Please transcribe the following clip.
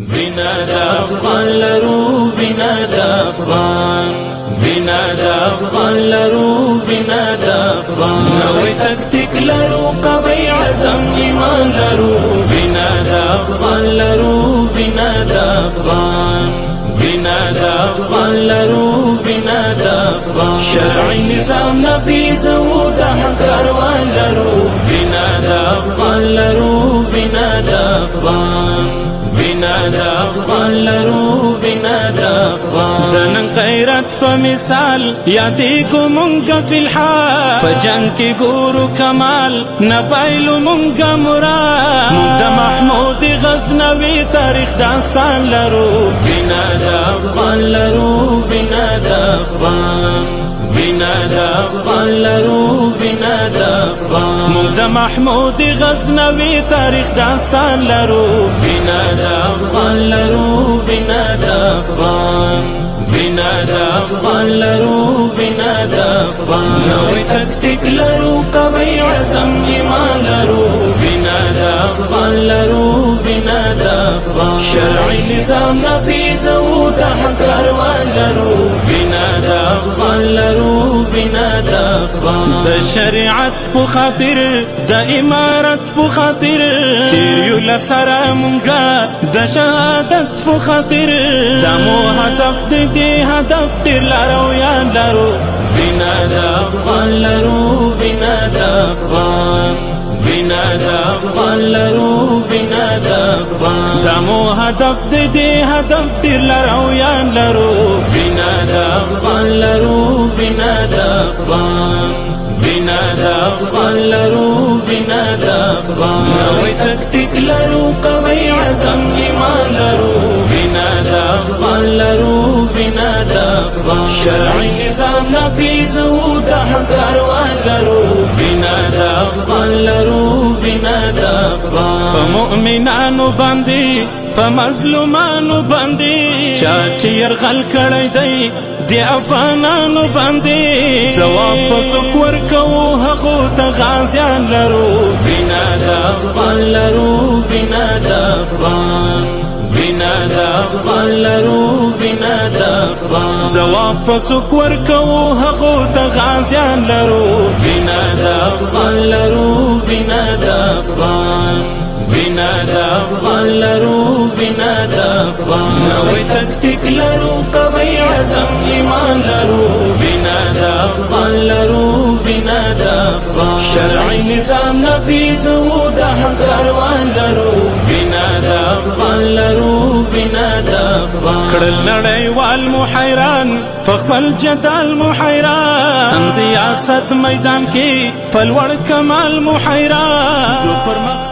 وینا د افغان لرو وینا د افغان وینا د افغان لرو وینا د افغان نوې تکتیک لرو قوي عزم ایمان لرو وینا د افغان لرو وینا د افغان وینا د افغان لرو وینا د افغان شرعي نظام نبیزو د حق کاروان لرو وینا د افغان لرو وینا د افغان وینا د افغان لرو وینا د افغان د نن غیرت په مثال یادېږو مونږ فی الحال په جنګ کې ګورو کمال نه بایلو مونږ مراد مونږ د محمود غزنوي تاریخ داستان لرو وینا د افغان لرو وینا د افغان وینا د افغان لرو وینا د افغان مونږ د محمود غزنوي تاریخ داستان لرو وینا د افغان لرو وینا د افغان وینا د افغان لرو وینا د افغان نوې تکتیک لرو قوي عزم ایمان لرو وینا د افغان لرو وینا د افغان شرعي نظام نبیزو د حق کاروان لرو وینا د افغان لرو وینا د افغان د شریعت په خاطر د امارت په خاطر تیریو لسره مونږه د شهادت په خاطر د مو هدف د هدف ډېر لارویان لرو وینا د افغان لرو وینا د افغان وینا د افغان لرو وینا د افغان د مو هدف د هدف ډېر لارویان لرو وینا د افغان لرو وینا د افغان وینا د افغان لرو وینا د افغان نوې تکتیک لرو قوي عزم ایمان لرو وینا د افغان لرو وینا د افغان شرعي نظام نبیزو د حق کاروان لرو وینا د افغان لرو وینا د افغان په مؤمنانو باندې په مظلومانو باندې چا چې یرغل کړی دی د افغانانو باندې ځواب په څوک ورکوو هغو ته غازیان لرو وینا د افغان لرو وینا د افغان وینا د افغان لرو وینا د افغان ځواب په څوک ورکوو هغو ته غازیان لرو وینا د افغان لرو وینا د افغان وینا د افغان لرو وینا د افغان نوې تکتیک لرو قوي عزم ایمان لرو وینا د افغان لرو وینا د افغان شرعي نظام نبیزو د حق کاروان لرو وینا د افغان لرو وینا د افغان کړل نړیوال مو حیران په خپل جدال مو حیران هم سیاست میدان کې په لوړ کمال مو حیران